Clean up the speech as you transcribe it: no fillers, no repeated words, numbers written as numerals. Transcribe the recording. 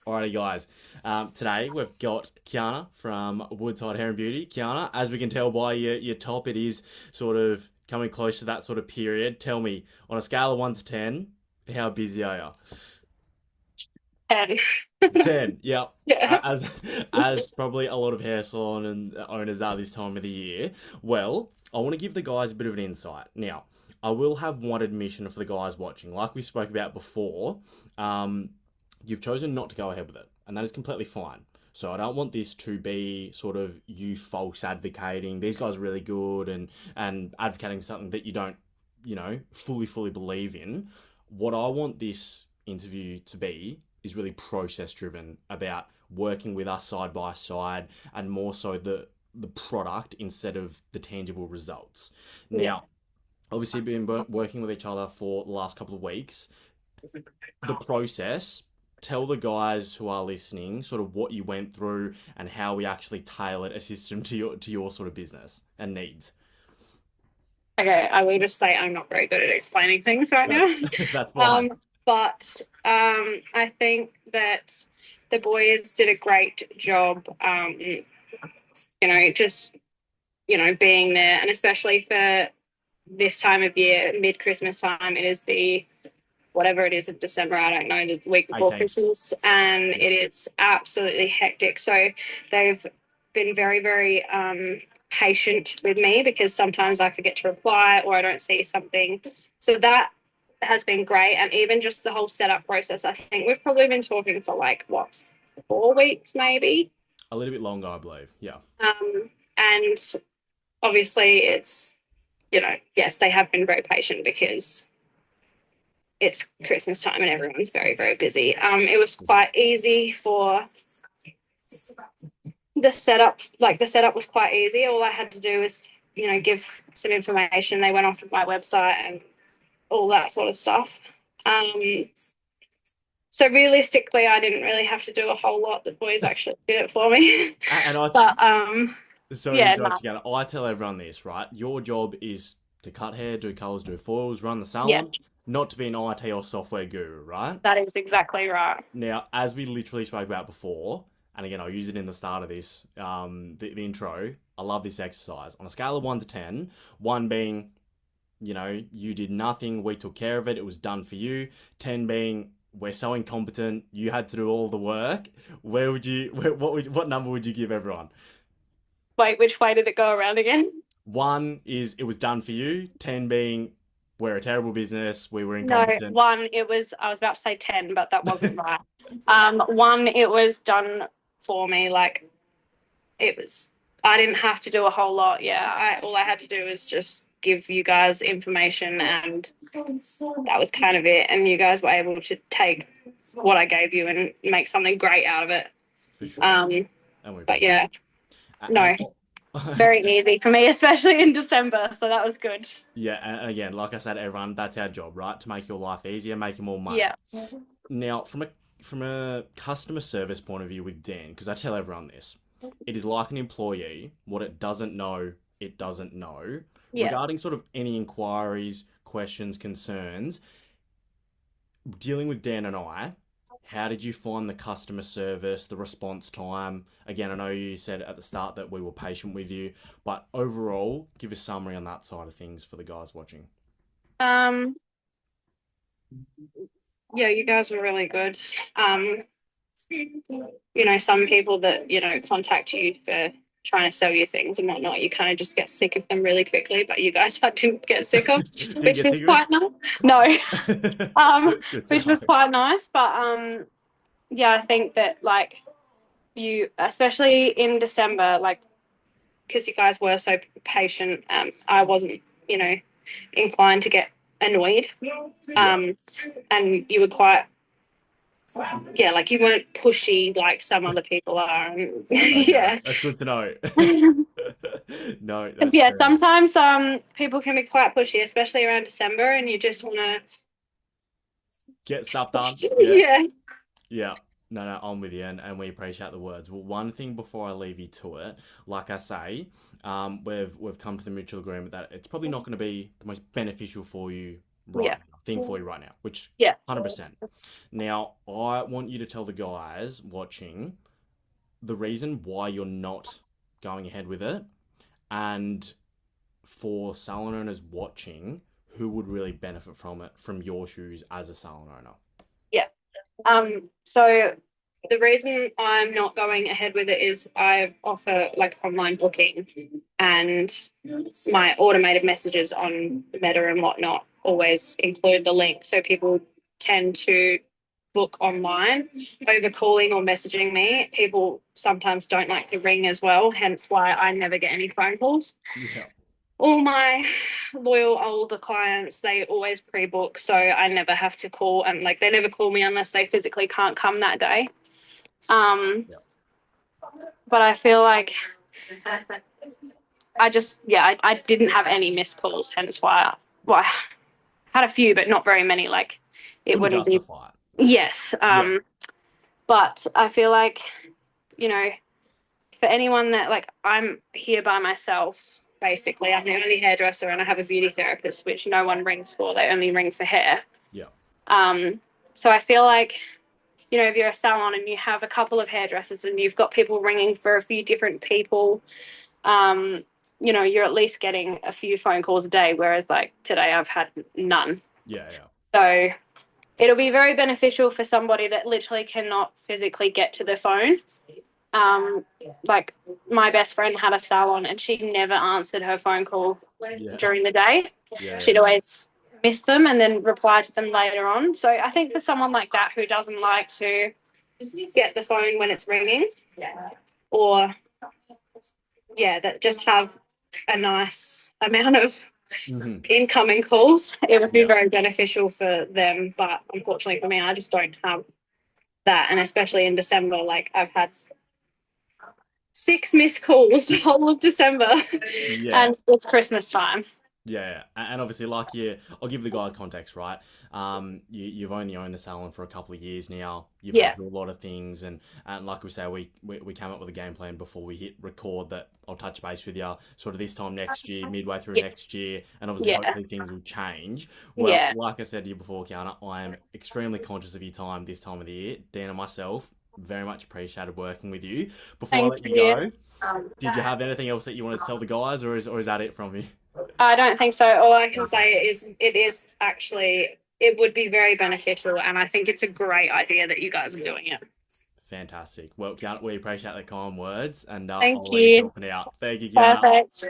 Alrighty, guys. Today we've got Kiana from Woodside Hair and Beauty. Kiana, as we can tell by your top, it is sort of coming close to that sort of period. Tell me, on a scale of 1 to 10, how busy are you? And 10, yeah. yeah. As probably a lot of hair salon and owners are this time of the year. Well, I want to give the guys a bit of an insight. Now, I will have one admission for the guys watching. Like we spoke about before, um, you've chosen not to go ahead with it, and that is completely fine. So I don't want this to be sort of you false advocating. These guys are really good and advocating for something that you don't, fully believe in. What I want this interview to be is really process driven about working with us side by side and more so the product instead of the tangible results. Yeah. Now, obviously, we've been working with each other for the last couple of weeks. The process, tell the guys who are listening sort of what you went through and how we actually tailored a system to your sort of business and needs. Okay, I will just say I'm not very good at explaining things right That's now. that's fine. Um, but I think that the boys did a great job, just, being there. And especially for this time of year, mid-Christmas time, it is the whatever it is of December, I don't know, the week before 18. Christmas, and Yeah. it is absolutely hectic. So they've been very, very patient with me because sometimes I forget to reply or I don't see something. So that has been great. And even just the whole setup process, I think we've probably been talking for like, what, 4 weeks maybe? A little bit longer, I believe. Yeah. And obviously, yes, they have been very patient because it's Christmas time and everyone's very, very busy. It was quite easy for the setup. Like the setup was quite easy. All I had to do was, give some information. They went off of my website and all that sort of stuff. Um, so realistically, I didn't really have to do a whole lot. The boys actually did it for me. And I, but sorry to yeah, interrupt no, you, Gana. I tell everyone this, right? Your job is to cut hair, do colors, do foils, run the yeah, salon, not to be an IT or software guru, right? that is exactly right. Now, as we literally spoke about before, and again, I'll use it in the start of this, the intro. I love this exercise. On a scale of 1 to 10, 1 being, you did nothing, we took care of it, it was done for you. 10 being, we're so incompetent, you had to do all the work. What number would you give everyone? Wait, which way did it go around again? 1 is it was done for you. 10 being, we're a terrible business, we were No, incompetent. one, it was, I was about to say 10, but that wasn't right. One, it was done for me. Like it was, I didn't have to do a whole lot. Yeah, all I had to do was just give you guys information, and that was kind of it. And you guys were able to take what I gave you and make something great out of it. For sure. Um, And we but appreciate yeah, it. no, very easy for me, especially in December. So that was good. Yeah, and again, like I said, everyone, that's our job, right? To make your life easier, make you more money. Yeah. Now, from a customer service point of view with Dan, because I tell everyone this, it is like an employee. What it doesn't know, it doesn't know. Yeah. Regarding sort of any inquiries, questions, concerns, dealing with Dan and I, how did you find the customer service, the response time? Again, I know you said at the start that we were patient with you, but overall, give a summary on that side of things for the guys watching. Um, yeah, you guys were really good. Um, some people that, contact you for trying to sell you things and whatnot, you kind of just get sick of them really quickly, but you guys I didn't get sick of, Didn't which get was sick of quite us? nice. No, Good to which know. was quite nice. But yeah, I think that like you, especially in December, like because you guys were so patient, I wasn't, inclined to get annoyed. Yeah. Um, and you were quite, yeah, like you weren't pushy like some other people are. And, Okay. yeah. That's good to know. No, Because that's yeah, fair enough. sometimes people can be quite pushy, especially around December, and you just want Get stuff done. to, Yeah. yeah, Yeah. No, I'm with you, and we appreciate the words. Well, one thing before I leave you to it, like I say, we've come to the mutual agreement that it's probably not going to be the most beneficial for you right yeah, now. thing for you right now, which Yeah. 100%. Now, I want you to tell the guys watching the reason why you're not going ahead with it, and for salon owners watching who would really benefit from it from your shoes as a salon owner. Yeah. So the reason I'm not going ahead with it is I offer like online booking, and my automated messages on Meta and whatnot always include the link. So people tend to book online over calling or messaging me. People sometimes don't like to ring as well, hence why I never get any phone calls. Yeah. All my loyal older clients, they always pre-book, so I never have to call, and like they never call me unless they physically can't come that day. Um, Yeah. but I feel like I just, yeah, I didn't have any missed calls, hence why, well, I had a few, but not very many. Like it Couldn't wouldn't be, justify it. yes. Yeah. But I feel like, you know, for anyone that like I'm here by myself, basically, I'm the only hairdresser and I have a beauty therapist, which no one rings for. They only ring for hair. Yeah. Um, so I feel like, you know, if you're a salon and you have a couple of hairdressers and you've got people ringing for a few different people, um, you know, you're at least getting a few phone calls a day, whereas like today I've had none. Yeah. Yeah. So it'll be very beneficial for somebody that literally cannot physically get to the phone. Um, like my best friend had a salon and she never answered her phone call Yeah. during the day. Yeah. She'd always miss them and then reply to them later on. So I think for someone like that who doesn't like to get the phone when it's ringing, or yeah, that just have a nice amount of Hmm. incoming calls, it would be Yeah. very beneficial for them. But unfortunately for me, I just don't have that. And especially in December, like I've had 6 missed calls the whole of December, Yeah. and it's Christmas time. Yeah, and obviously, like I'll give the guys context, right? You've only owned the salon for a couple of years now. You've had Yeah, through a lot of things, and like we say, we came up with a game plan before we hit record that I'll touch base with you sort of this time next year, midway through yeah, next year, and obviously, yeah, hopefully, things will change. Well, yeah. like I said to you before, Kiana, I am extremely conscious of your time this time of the year. Dan and myself very much appreciated working with you. Before I Thank let you you. go, did you have anything else that you wanted to tell the guys, or is that it from you? I don't think so. All I can Okay. say is it is actually, it would be very beneficial, and I think it's a great idea that you guys are doing it. Fantastic. Well, Kiana, we appreciate the kind words, and Thank I'll let you you. talk for now. Thank you, Kiana. Perfect.